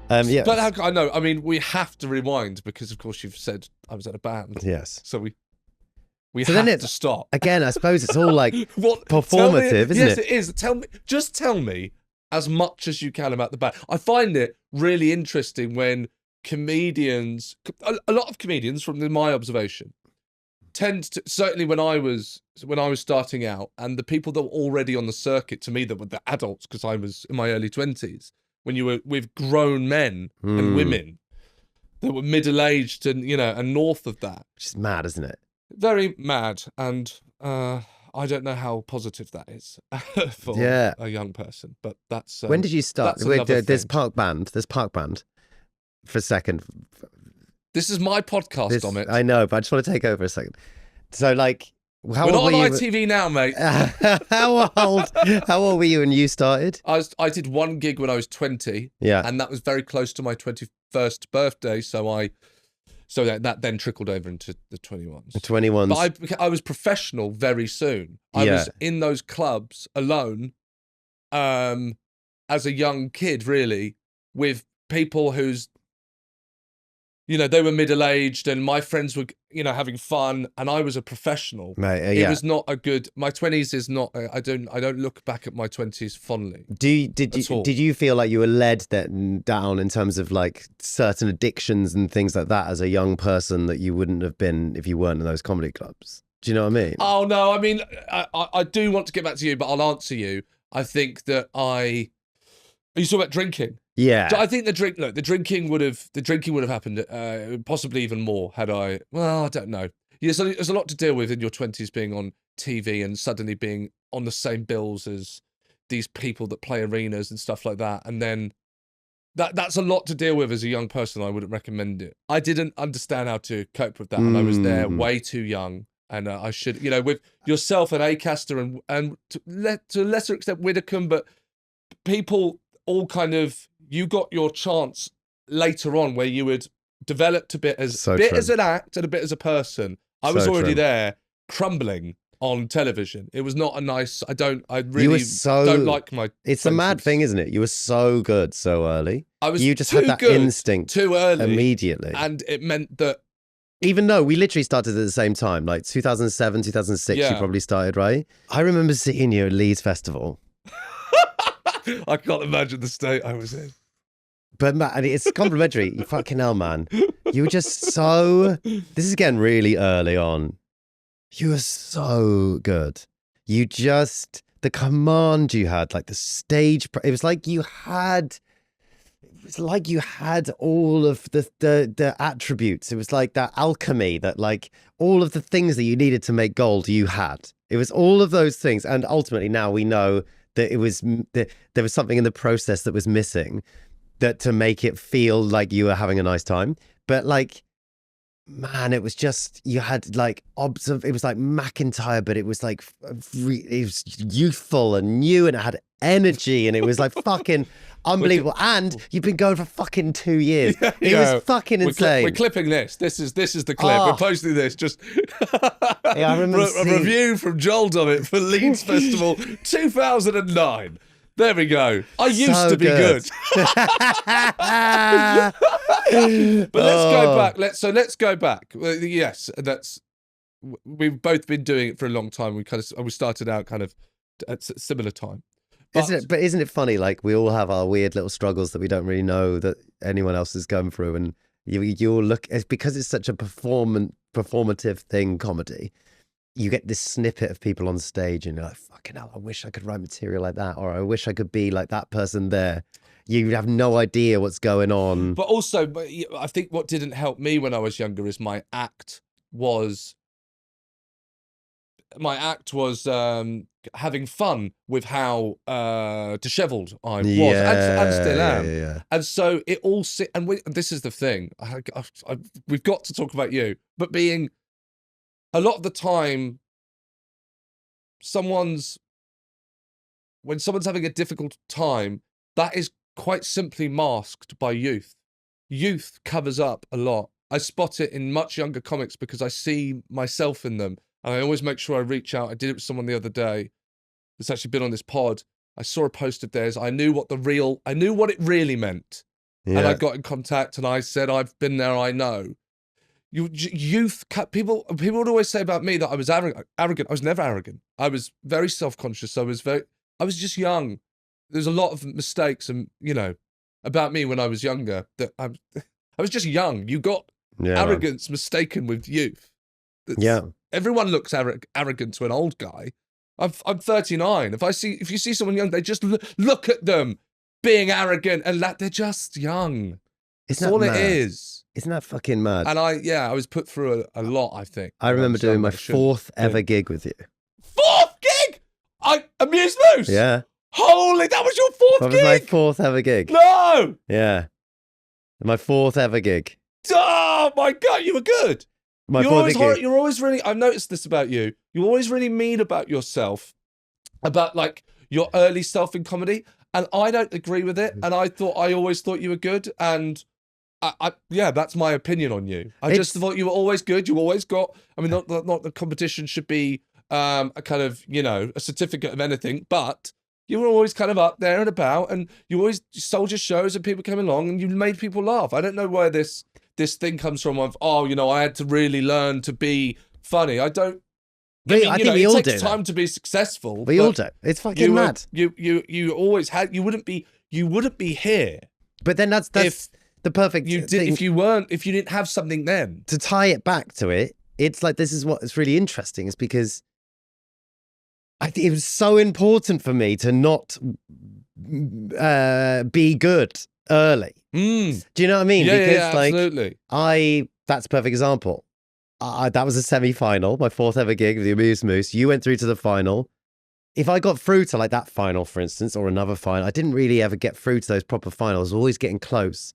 Yeah. But how, I know. I mean, we have to rewind because, of course, you've said I was at a band. Yes. So we So have then to stop. Again, I suppose it's all like What performative, isn't yes, it? it is. Just tell me as much as you can about the band. I find it really interesting when comedians, a lot of comedians, from my observation, tend to, certainly when I was starting out, and the people that were already on the circuit, to me, that were the adults, because I was in my early 20s, when you were with grown men and women that were middle-aged and, you know, and north of that. Which is mad, isn't it? Very mad, and I don't know how positive that is for a young person, but that's... when did you start? There's Park Band for a second. This is my podcast, DOMMETT. I know, but I just want to take over a second. So, like, how we're old not were on you? ITV now, mate. How old were you when you started? I did one gig when I was 20. Yeah. And that was very close to my 21st birthday, so that then trickled over into the 21s. The 21s. But I was professional very soon. I was in those clubs alone, as a young kid, really, with people who's, you know, they were middle-aged and my friends were, you know, having fun, and I was a professional. Right, It was not a good... My 20s is not... I don't look back at my 20s fondly. Did you feel like you were led down in terms of like certain addictions and things like that as a young person that you wouldn't have been if you weren't in those comedy clubs? Do you know what I mean? Oh, no, I mean, I do want to get back to you, but I'll answer you. I think that Are you talking about drinking? Yeah. So I think the drinking would have happened, possibly even more had I. Well, I don't know. Yeah, so there's a lot to deal with in your 20s, being on TV and suddenly being on the same bills as these people that play arenas and stuff like that, and then that's a lot to deal with as a young person. I wouldn't recommend it. I didn't understand how to cope with that, and I was there way too young. And I should, you know, with yourself and Acaster and to a lesser extent Widdicombe, but people all kind of. You got your chance later on where you had developed a bit as an act and a bit as a person. I was already there, crumbling on television. It was not a nice... I really don't like my... It's a mad thing, isn't it? You were so good so early. You just had that instinct too early. Immediately. And it meant that... Even though we literally started at the same time, like 2007, 2006, you probably started, right? I remember seeing you at Leeds Festival. I can't imagine the state I was in. But man, it's complimentary. You fucking hell, man. You were just so... This is getting really early on. You were so good. You just... The command you had, like the stage... It was like you had... It was like you had all of the attributes. It was like that alchemy that like all of the things that you needed to make gold, you had. It was all of those things. And ultimately now we know that there was something in the process that was missing, that to make it feel like you were having a nice time. But like, man, it was just, you had like it was like McIntyre, but it was like, it was youthful and new, and it had energy, and it was like fucking unbelievable. And you've been going for fucking 2 years. It was fucking insane. We're clipping this. This is the clip. We're posting this. Just I remember a review from Joel DOMMETT for Leeds Festival 2009. There we go. I used to be good. But let's go back. Let's go back. Yes, we've both been doing it for a long time. We started out kind of at a similar time. But isn't it funny? Like we all have our weird little struggles that we don't really know that anyone else is going through, and you'll look. It's because it's such a performative thing, comedy. You get this snippet of people on stage and you're like, fucking hell, I wish I could write material like that, or I wish I could be like that person there. You have no idea what's going on. But also, I think what didn't help me when I was younger is my act was having fun with how dishevelled I was and still am. Yeah. And so it all... this is the thing. We've got to talk about you, but being... A lot of the time, when someone's having a difficult time, that is quite simply masked by youth. Youth covers up a lot. I spot it in much younger comics because I see myself in them. And I always make sure I reach out. I did it with someone the other day that's actually been on this pod. I saw a post of theirs. I knew what it really meant. and I got in contact and I said, I've been there, I know. Youth, people would always say about me that I was arrogant. I was never arrogant. I was very self-conscious. I was just young. There's a lot of mistakes and, you know, about me when I was younger that I was just young. You got arrogance mistaken with youth. Everyone looks arrogant to an old guy. I'm 39. If you see someone young, they just look at them being arrogant and they're just young. That's all it is. Isn't that fucking mad? And I was put through a lot, I think. I remember doing my 4th ever gig with you. 4th gig? Amuse Moose? Yeah. Holy, that was your 4th gig? That was my 4th ever gig. No! Yeah. My 4th ever gig. Oh my God, you were good. You're always really, I've noticed this about you. You're always really mean about yourself, about like your early self in comedy. And I don't agree with it. And I always thought you were good. And yeah, that's my opinion on you. I just thought you were always good. You always got, I mean, not the competition should be a kind of, you know, a certificate of anything, but you were always kind of up there and about, and you always sold your shows and people came along and you made people laugh. I don't know where this thing comes from of, oh, you know, I had to really learn to be funny. I don't. I think we all do. It takes time to be successful. We all do. It's fucking mad. You always had. You wouldn't be here. But then that's the perfect thing. If you didn't have something then. To tie it back to it, it's like, this is what's really interesting, is because I think it was so important for me to not be good early. Do you know what I mean? Yeah, absolutely. That's a perfect example. That was a semi-final, my 4th ever gig with the Amuse Moose. You went through to the final. If I got through to like that final, for instance, or another final, I didn't really ever get through to those proper finals. I was always getting close.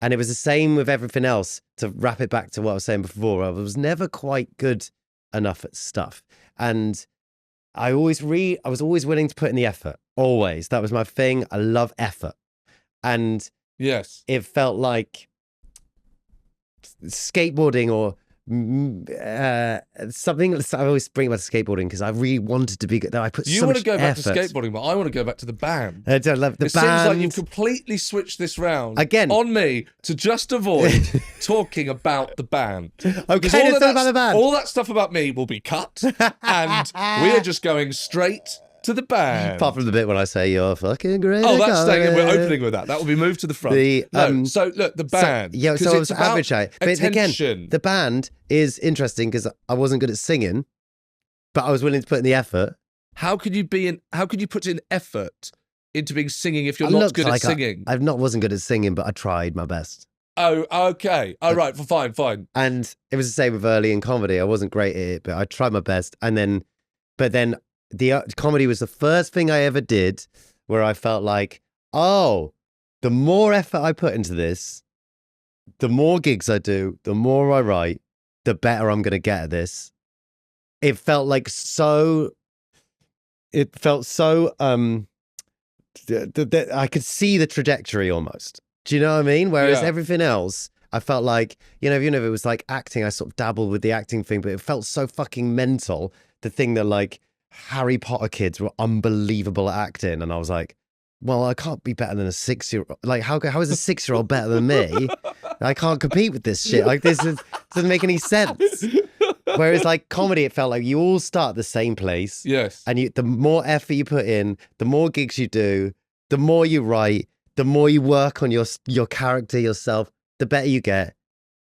And it was the same with everything else. To wrap it back to what I was saying before, I was never quite good enough at stuff. And I was always willing to put in the effort. Always. That was my thing. I love effort. And yes, it felt like skateboarding or something. I always bring about skateboarding because I really wanted to be good. I put you so want much to go back effort. to skateboarding, but I want to go back to the band. I love the band. It seems like you've completely switched this round again on me to just avoid talking about the band. Okay, let's talk about the band. All that stuff about me will be cut, and we are just going straight to the band. Apart from the bit when I say you're fucking great. Oh, that's staying. We're opening with that. That will be moved to the front. So look, the band. So I was average at it. But attention. Again, the band is interesting because I wasn't good at singing, but I was willing to put in the effort. How could you put in effort into being singing if you're not good at singing? I wasn't good at singing, but I tried my best. Oh, okay. Oh, right. Fine. And it was the same with early in comedy. I wasn't great at it, but I tried my best. And then, the comedy was the first thing I ever did where I felt like, oh, the more effort I put into this, the more gigs I do, the more I write, the better I'm going to get at this. It felt so, I could see the trajectory almost. Do you know what I mean? Whereas everything else, I felt like, even if it was like acting, I sort of dabbled with the acting thing, but it felt so fucking mental. The thing that like Harry Potter kids were unbelievable at acting. And I was like, well, I can't be better than a 6-year-old. Like, how is a 6-year-old better than me? I can't compete with this shit. Like, doesn't make any sense. Whereas like comedy, it felt like you all start the same place. Yes. And the more effort you put in, the more gigs you do, the more you write, the more you work on your character, yourself, the better you get.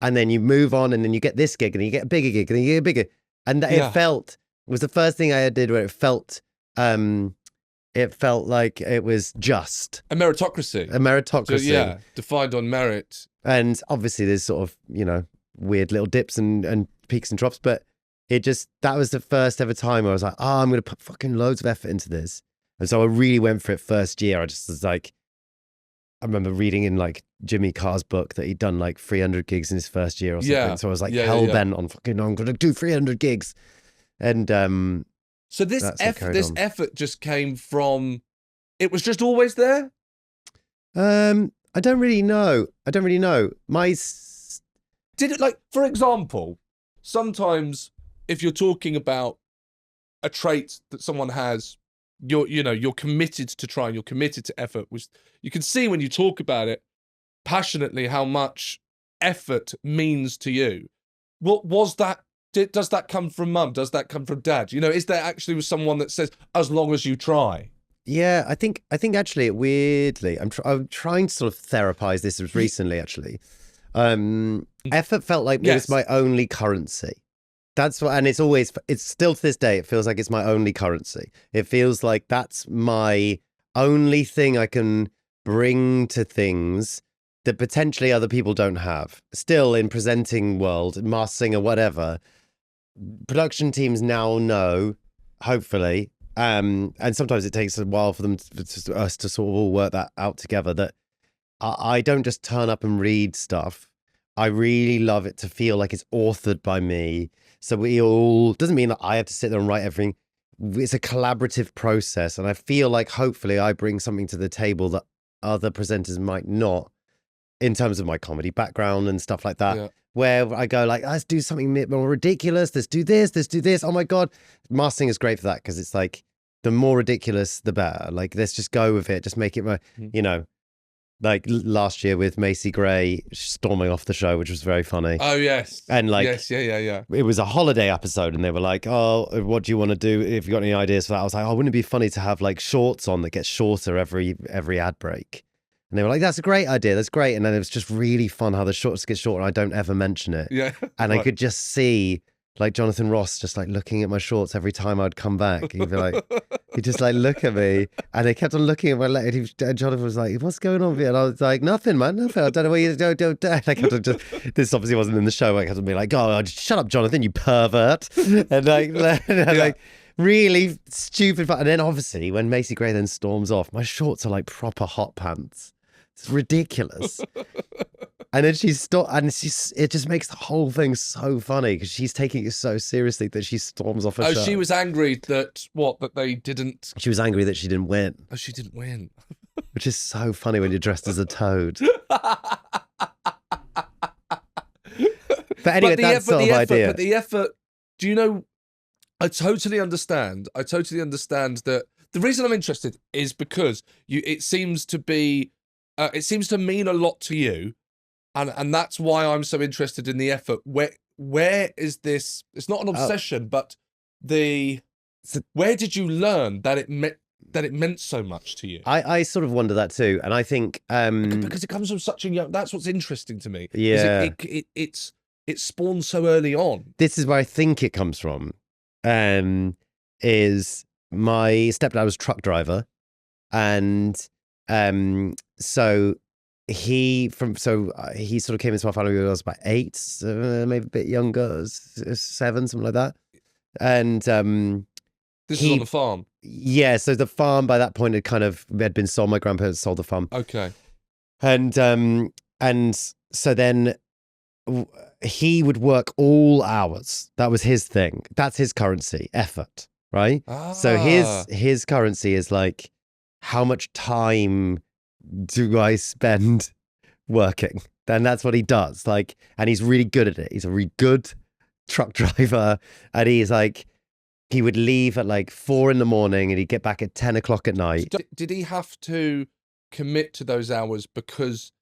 And then you move on, and then you get this gig, and then you get a bigger gig, and then you get a bigger. And it was the first thing I did where it felt like it was just. A meritocracy. So, defined on merit. And obviously there's sort of, weird little dips and peaks and drops, but that was the first ever time where I was like, I'm going to put fucking loads of effort into this. And so I really went for it first year. I just was like, I remember reading in like Jimmy Carr's book that he'd done like 300 gigs in his first year or something. Yeah. So I was like hell bent on fucking, I'm going to do 300 gigs. And so this effort just came from, it was just always there? I don't really know. Did it, like, for example, sometimes if you're talking about a trait that someone has, you're committed to trying, you're committed to effort, which you can see when you talk about it. passionately how much effort means to you. What was that? Does that come from mum? Does that come from dad? You know, is there actually someone that says, as long as you try? Yeah, I think actually weirdly, I'm trying to sort of therapize this recently. Actually, effort felt like it was my only currency. That's what, and it's still to this day. It feels like it's my only currency. It feels like that's my only thing I can bring to things that potentially other people don't have. Still in presenting world, Masked Singer, whatever. Production teams now know, hopefully, and sometimes it takes a while for us to sort of all work that out together, that I don't just turn up and read stuff. I really love it to feel like it's authored by me. So we all, doesn't mean that I have to sit there and write everything. It's a collaborative process. And I feel like hopefully I bring something to the table that other presenters might not, in terms of my comedy background and stuff like that. Yeah. Where I go like, let's do something a bit more ridiculous. Let's do this. Oh my God. Masked Singer is great for that, because it's like, the more ridiculous, the better. Like, let's just go with it. Just make it, you know, like last year with Macy Gray storming off the show, which was very funny. Oh, yes. And like, yes, yeah. It was a holiday episode, and they were like, oh, what do you want to do? If you got any ideas for that? I was like, oh, wouldn't it be funny to have like shorts on that get shorter every ad break? And they were like, that's a great idea. That's great. And then it was just really fun how the shorts get shorter and I don't ever mention it. Yeah. And I could just see like Jonathan Ross just like looking at my shorts every time I'd come back. He'd be like, he'd just like look at me, and they kept on looking at my leg. And Jonathan was like, what's going on here? And I was like, nothing, man, nothing. I don't know what you do. I kept on this obviously wasn't in the show. I kept on being like, oh, shut up, Jonathan, you pervert. And like really stupid. And then obviously when Macy Gray then storms off, my shorts are like proper hot pants. It's ridiculous. And then it just makes the whole thing so funny, because she's taking it so seriously that she storms off a show. Oh, she was angry that they didn't. She was angry that she didn't win. Oh, she didn't win. Which is so funny when you're dressed as a toad. But anyway, that's sort of idea. But the effort, do you know, I totally understand. That the reason I'm interested is because it seems to mean a lot to you. And that's why I'm so interested in the effort. Where is this? It's not an obsession, but where did you learn that it meant so much to you? I sort of wonder that too, and I think because it comes from such a young. That's what's interesting to me. Yeah, it spawned so early on. This is where I think it comes from. Is my stepdad was a truck driver, and so. He sort of came into my family when I was about 8, maybe a bit younger, 7, something like that. And this was on the farm. Yeah, so the farm by that point had been sold. My grandparents sold the farm. Okay. And so then he would work all hours. That was his thing. That's his currency, effort, right? So his currency is like, how much time do I spend working? Then that's what he does. Like, and he's really good at it. He's a really good truck driver. And he's like, he would leave at like 4 a.m. and he'd get back at 10 o'clock at night. Did he have to commit to those hours because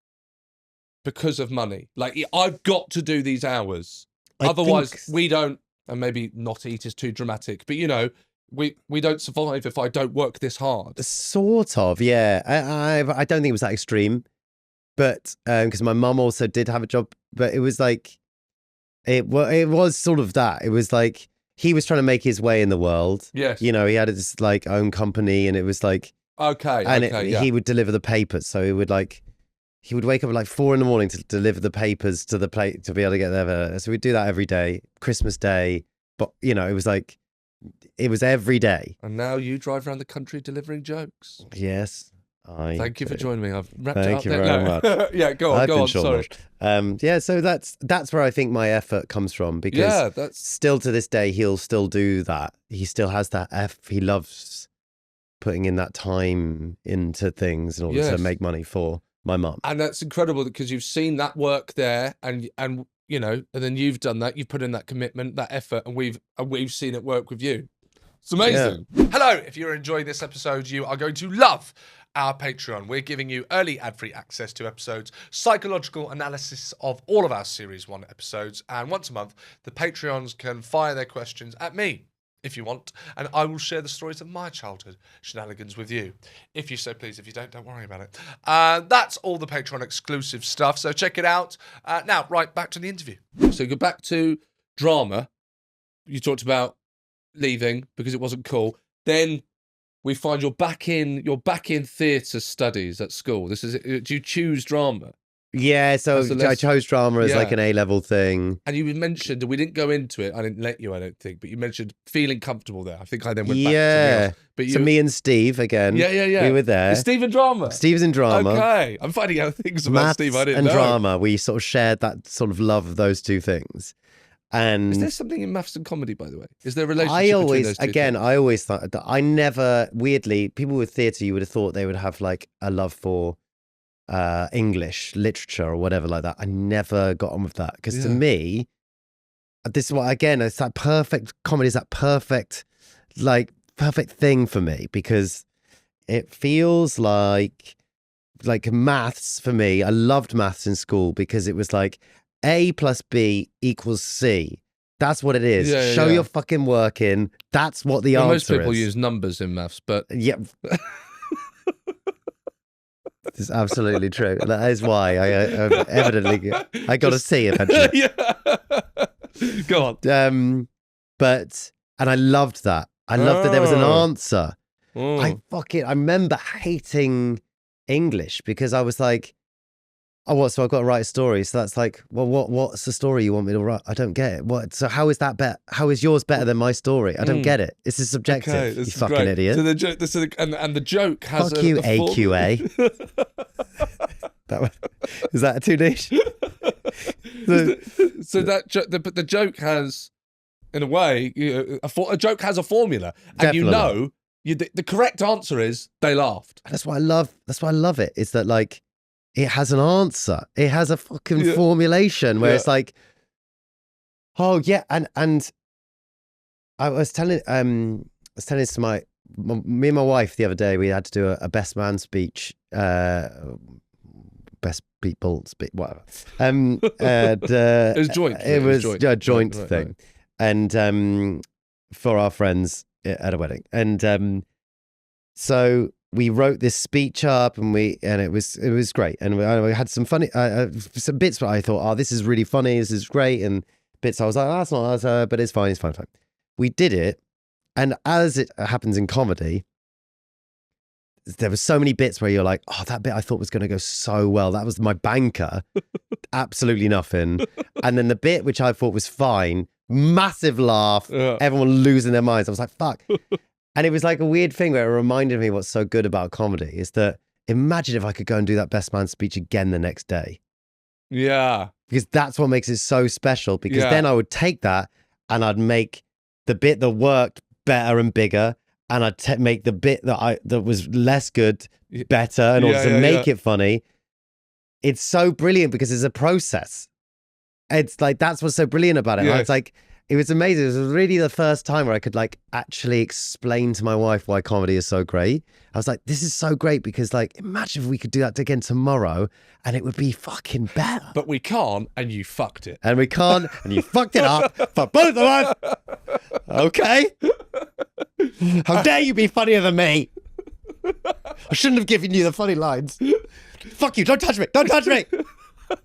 of money? Like, I've got to do these hours. Otherwise we don't, and maybe not eat is too dramatic, but you know, we don't survive if I don't work this hard. Sort of, yeah. I don't think it was that extreme, but because my mum also did have a job, but it was like, it was sort of that. It was like he was trying to make his way in the world. Yes, you know, he had his like own company, and it was like he would deliver the papers. So he would wake up at like 4 a.m. to deliver the papers to the plate to be able to get there. So we'd do that every day, Christmas Day. But you know, it was every day. And now you drive around the country delivering jokes. Yes, Thank you for joining me. I've wrapped it up. Thank you very much. Yeah, go on. Sorry. Yeah, so that's where I think my effort comes from, because still to this day he'll still do that. He still has that he loves putting in that time into things in order to make money for my mum. And that's incredible, because you've seen that work there, and you know, and then you've done that. You've put in that commitment, that effort, and we've seen it work with you. It's amazing. Yeah. Hello, if you're enjoying this episode, you are going to love our Patreon. We're giving you early ad-free access to episodes, psychological analysis of all of our Series 1 episodes, and once a month, the Patreons can fire their questions at me, if you want, and I will share the stories of my childhood shenanigans with you. If you so please. If you don't worry about it. That's all the Patreon exclusive stuff, so check it out. Now, right, back to the interview. So go back to drama. You talked about leaving because it wasn't cool. Then we find you're back in theatre studies at school. Do you choose drama? Yeah, so I chose drama as like an A-level thing. And you mentioned, and we didn't go into it, I didn't let you, I don't think, but you mentioned feeling comfortable there. I think I then went back to something else. But so me and Steve, again, we were there. Is Steve in drama? Steve's in drama. Okay, I'm finding out things about Maths Steve I didn't know. and drama, we sort of shared that sort of love of those two things. And is there something in maths and comedy, by the way? Is there a relationship between those two things? I always thought that I never, weirdly, people with theatre, you would have thought they would have like a love for English literature or whatever like that. I never got on with that because to me, this is what, again, it's that perfect comedy is that perfect thing for me because it feels like maths for me. I loved maths in school because it was like A plus B equals C. That's what it is. Show your fucking work in. That's what the answer is. Most people use numbers in maths, but yeah. This is absolutely true. That is why I got a C eventually. Go on. But I loved that. I loved that there was an answer. I remember hating English because I was like, oh, what? So I've got to write a story. So that's like, well, what's the story you want me to write? I don't get it. What? So how is that better? How is yours better than my story? I don't get it. This is subjective. Okay, you fucking great. Idiot. So the joke, and the joke has. Fuck you, AQA. Is that too niche? But the joke has, in a way, a joke has a formula, and Definitely. the correct answer is they laughed. That's why I love it. Is that like. It has an answer. It has a fucking formulation where it's like, oh yeah, and I was telling this to me and my wife the other day. We had to do a best man speech, best people speak, whatever. It was joint. It was a joint thing, and for our friends at a wedding, and so. We wrote this speech up, and it was great, and we had some funny some bits where I thought, oh, this is really funny, this is great, and bits I was like, oh, that's not, but it's fine. We did it, and as it happens in comedy, there were so many bits where you're like, oh, that bit I thought was going to go so well, that was my banker, absolutely nothing, and then the bit which I thought was fine, massive laugh, everyone losing their minds. I was like, fuck. And it was like a weird thing where it reminded me what's so good about comedy is that imagine if I could go and do that best man speech again the next day. Yeah. Because that's what makes it so special. Because then I would take that and I'd make the bit that worked better and bigger. And I'd make the bit that was less good better in order to make it funny. It's so brilliant because it's a process. It's like, that's what's so brilliant about it. It's like, it was amazing. It was really the first time where I could like actually explain to my wife why comedy is so great. I was like, this is so great because like, imagine if we could do that again tomorrow and it would be fucking better. But we can't, and you fucked it. And we can't, and you fucked it up for both of us. Okay? How dare you be funnier than me? I shouldn't have given you the funny lines. Fuck you, don't touch me, don't touch me.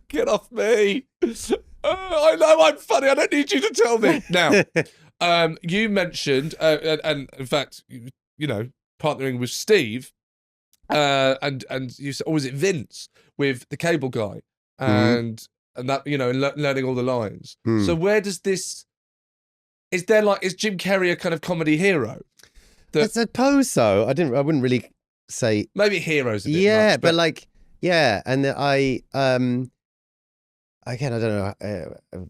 Get off me. I know I'm funny. I don't need you to tell me. Now, you mentioned, and in fact, you know, partnering with Steve, and you said, or was it Vince with the cable guy, and that, you know, learning all the lines. So where does this? Is Jim Carrey a kind of comedy hero? I suppose so. I wouldn't really say maybe heroes. A bit much, but like and again, I don't know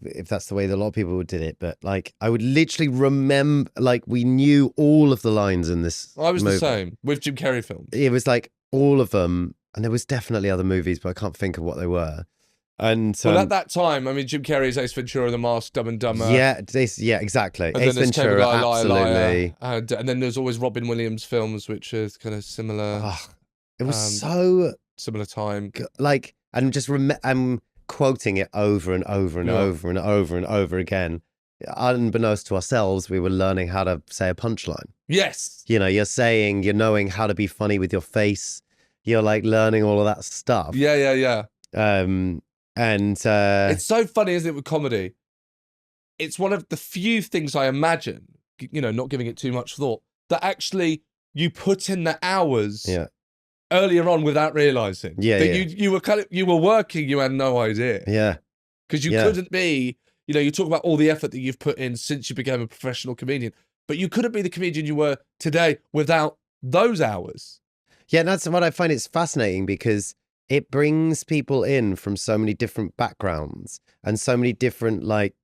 if that's the way that a lot of people did it, but like I would literally remember, like we knew all of the lines in this. I was the same with Jim Carrey films. It was like all of them, and there was definitely other movies, but I can't think of what they were. And well, at that time, I mean, Jim Carrey's Ace Ventura, The Mask, Dumb and Dumber. Yeah, exactly. And Ace Ventura, Liar, absolutely. Liar. And then there's always Robin Williams films, which are kind of similar. It was so similar time. like, and just I'm quoting it over and over and over and over and over again. Unbeknownst to ourselves, we were learning how to say a punchline. Yes. You know, you're knowing how to be funny with your face. You're like learning all of that stuff. Yeah. And it's so funny, isn't it, with comedy? It's one of the few things I imagine, you know, not giving it too much thought, that actually you put in the hours earlier on without realizing. You were working, you had no idea. Yeah. Because you couldn't be, you know, you talk about all the effort that you've put in since you became a professional comedian, but you couldn't be the comedian you were today without those hours. Yeah, and that's what I find. It's fascinating because it brings people in from so many different backgrounds and so many different, like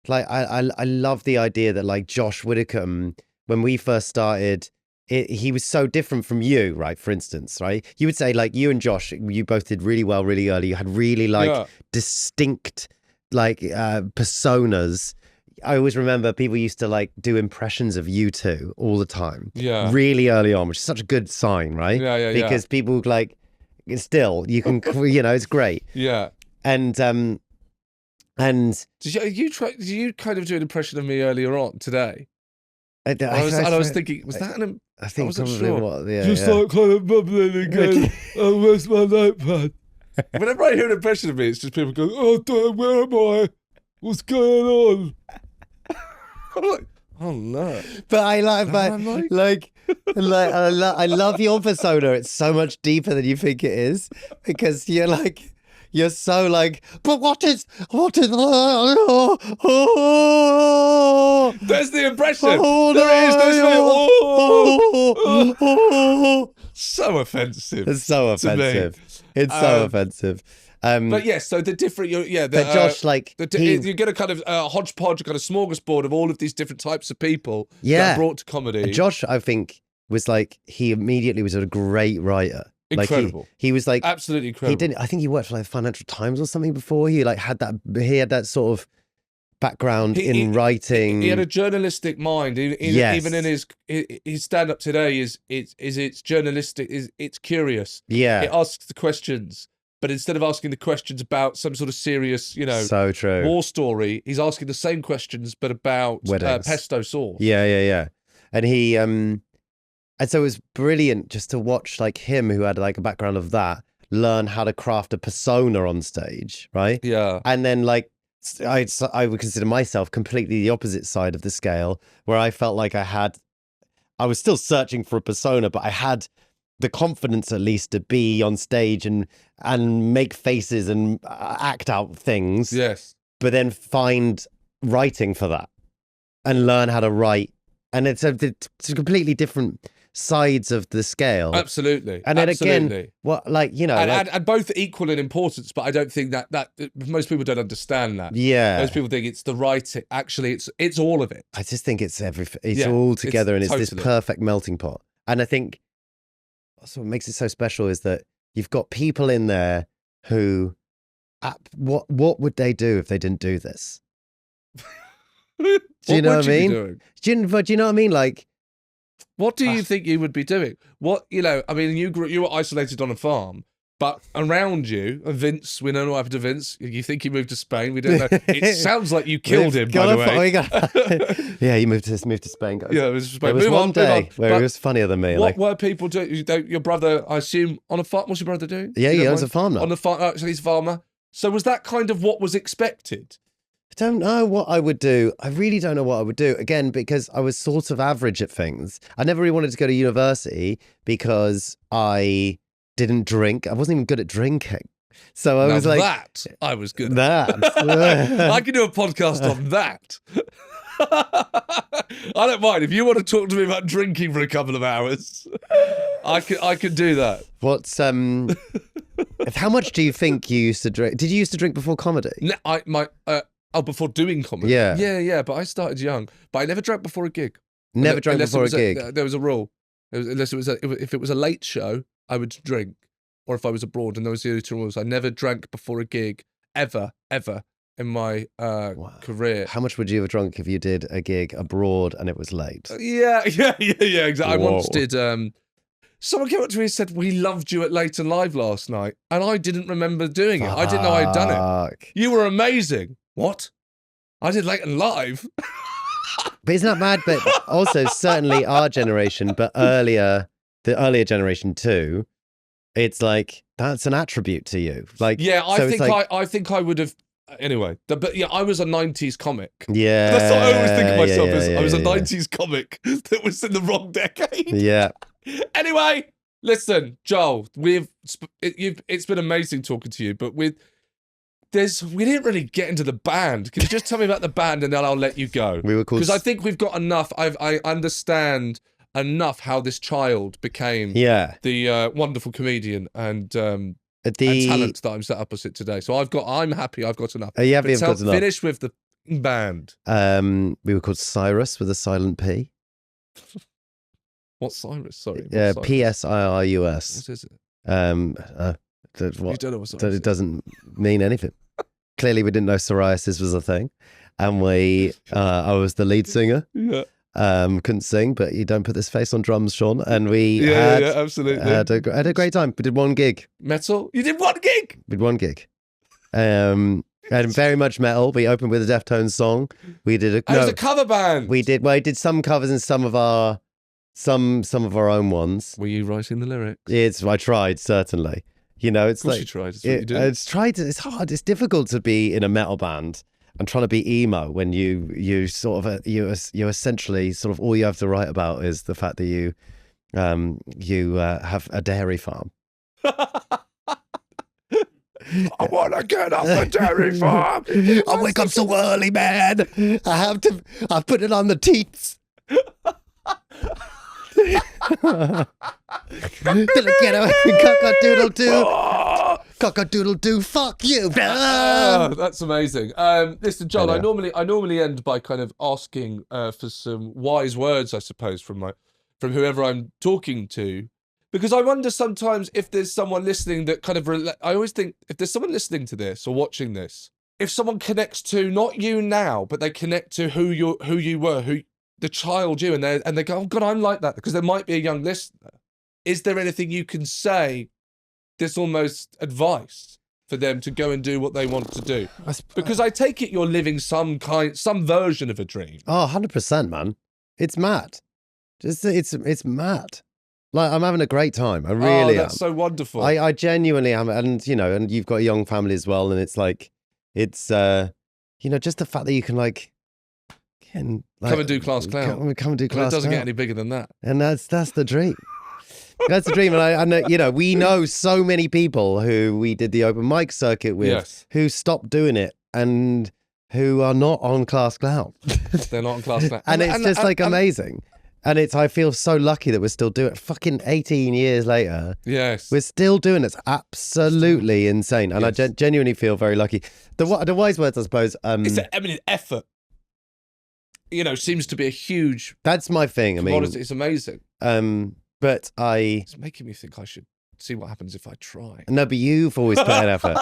I love the idea that like Josh Widdicombe, when we first started, he was so different from you, right? For instance, right? You would say like you and Josh, you both did really well really early. You had really like distinct like personas. I always remember people used to like do impressions of you two all the time. Yeah. Really early on, which is such a good sign, right? Yeah. Because people like still you can you know, it's great. Yeah. And did you kind of do an impression of me earlier on today? I was thinking, was that an? I think probably sure. what. Start kind of bubbling again. Oh, where's my notepad? Whenever I hear an impression of me, it's just people going, Oh, damn, where am I? What's going on? I'm like, oh no. But I like, I love your persona. It's so much deeper than you think it is because you're so like, but what is There's the impression. So offensive. It's so offensive. It's so offensive. But yes, so the different, but Josh, like, you get a kind of hodgepodge, kind of smorgasbord of all of these different types of people that are brought to comedy. And Josh, I think, was like, he immediately was a great writer. Incredible. Like he was like absolutely incredible. I think he worked for like Financial Times or something before. He like had that sort of background in writing. He had a journalistic mind. Even in his stand up today it's journalistic. It's curious. Yeah, it asks the questions. But instead of asking the questions about some sort of serious, you know, so true war story, he's asking the same questions but about pesto sauce. Yeah. And he and so it was brilliant just to watch like him, who had like a background of that, learn how to craft a persona on stage, right? Yeah. And then like I would consider myself completely the opposite side of the scale, where I felt like I was still searching for a persona, but I had the confidence at least to be on stage and make faces and act out things. Yes. But then find writing for that and learn how to write. And it's completely different sides of the scale. Absolutely. And then again, what, like, you know, and both equal in importance, but I don't think that most people don't understand that. Yeah. Most people think it's the writing. Actually, it's all of it. I just think it's everything. It's all together, and it's this perfect melting pot. And I think that's what makes it so special, is that you've got people in there who, what would they do if they didn't do this? Do you know what I mean? Do you know what I mean? Like, what do you think you would be doing? What, you know, I mean, you were isolated on a farm, but around you, Vince, we know what happened to Vince. You think he moved to Spain? We don't know. It sounds like you killed him, by the way. Yeah, he moved to Spain, guys. Yeah, it was Spain. There was one day where he was funnier than me. What were people doing? Your brother, I assume, on a farm? What's your brother doing? Yeah, he owns a farm now. On the farm, so he's a farmer. So was that kind of what was expected? I don't know what I would do. I really don't know what I would do. Again, because I was sort of average at things. I never really wanted to go to university because I didn't drink. I wasn't even good at drinking. So I was like... that I was good at. That. I could do a podcast on that. I don't mind. If you want to talk to me about drinking for a couple of hours, I could do that. What's... how much do you think you used to drink? Did you used to drink before comedy? No, before doing comedy. Yeah. Yeah. But I started young. But I never drank before a gig. Never drank before a gig. There was a rule. Unless if it was a late show, I would drink, or if I was abroad, and those were the only two rules. I never drank before a gig ever in my career. How much would you have drunk if you did a gig abroad and it was late? Yeah, exactly. I once did. Someone came up to me and said, "We loved you at Late and Live last night," and I didn't remember doing it. I didn't know I'd done it. Fuck. You were amazing. What? I did Late and Live. But isn't that mad? But also, certainly our generation, but the earlier generation too, it's like, that's an attribute to you. Like, Yeah, I so it's think like, I think I would have. Anyway, but yeah, I was a 90s comic. yeah. That's what I always think of myself yeah, as. I was a yeah. 90s comic that was in the wrong decade. Yeah. Anyway, listen, Joel, it's been amazing talking to you, but we didn't really get into the band. Can you just tell me about the band and then I'll let you go? We were called... Because I think we've got enough. I understand enough how this child became the wonderful comedian and talent that I'm set opposite today. So I'm happy I've got enough. Are you happy I've got enough? Finish with the band. We were called Psirus with a silent P. What's Cyrus? Sorry. Yeah, Cyrus? P-S-I-R-U-S. What is it? What? You don't know what Cyrus It doesn't mean anything. Clearly, we didn't know psoriasis was a thing, and I was the lead singer. Yeah. Couldn't sing, but you don't put this face on drums, Sean. And we absolutely had a great time. We did one gig. Metal. You did one gig. We did one gig. And very much metal. We opened with a Deftones song. We did It was a cover band. We did some covers and some of our own ones. Were you writing the lyrics? I tried, certainly. You know, it's like you tried. It's what you do. It's hard. It's difficult to be in a metal band and trying to be emo when you sort of you essentially sort of all you have to write about is the fact that you have a dairy farm. I want to get off the dairy farm. I wake up so early, man. I put it on the teats. Get away, cock-a-doodle-doo. Cock-a-doodle-doo, fuck you. That's amazing. Listen, John, I normally end by kind of asking for some wise words, I suppose, from whoever I'm talking to, because I wonder sometimes if there's someone listening that kind of I always think if there's someone listening to this or watching this, if someone connects to not you now, but they connect to who you were, the child you, and they go, oh God, I'm like that, because there might be a young listener. Is there anything you can say, this almost advice for them to go and do what they want to do? Because I take it you're living some version of a dream. Oh, 100%, man. It's mad. It's mad. Like, I'm having a great time. I really am. That's so wonderful. I genuinely am. And, you know, and you've got a young family as well. And it's like, just the fact that you can come and do class clown. Come and do class It doesn't clown. get any bigger than that. And that's the dream. That's the dream. And I know, you know, we know so many people who we did the open mic circuit with who stopped doing it and who are not on class clown. They're not on class clown. And it's just amazing. And I feel so lucky that we're still doing it. Fucking 18 years later. Yes. We're still doing it. It's absolutely insane. And I genuinely feel very lucky. The wise words, I suppose. It's an eminent effort. You know, seems to be a huge. That's my thing. I mean, it's amazing. But it's making me think I should see what happens if I try. No, but you've always put in effort.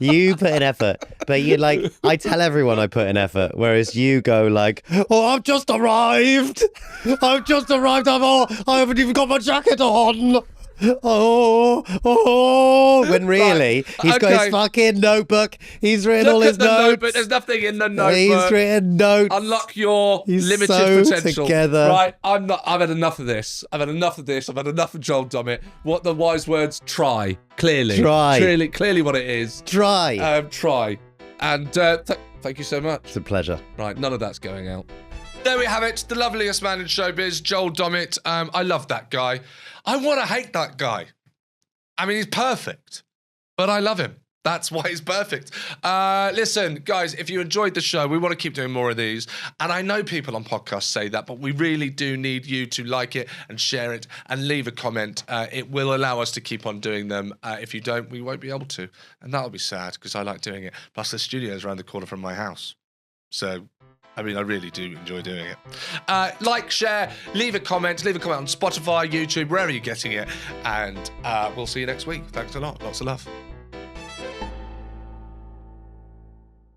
You put in effort, but you I tell everyone I put in effort, whereas you go like, oh, I've just arrived. I haven't even got my jacket on. When really he's got his fucking notebook. He's written all his notes. Notebook. There's nothing in the notebook. He's written notes. Unlock your limited potential. Together. Right, I've had enough of this. I've had enough of this. I've had enough of Joel Dommett. What the wise words? Try. Clearly. Clearly what it is. Try. Try. And thank you so much. It's a pleasure. Right, none of that's going out. There we have it. The loveliest man in showbiz, Joel Dommett. I love that guy. I want to hate that guy. I mean, he's perfect, but I love him. That's why he's perfect. Listen, guys, if you enjoyed the show, we want to keep doing more of these. And I know people on podcasts say that, but we really do need you to like it and share it and leave a comment. It will allow us to keep on doing them. If you don't, we won't be able to. And that'll be sad because I like doing it. Plus, the studio's around the corner from my house. So, I mean, I really do enjoy doing it. Like, share, leave a comment on Spotify, YouTube, wherever you're getting it. And we'll see you next week. Thanks a lot. Lots of love.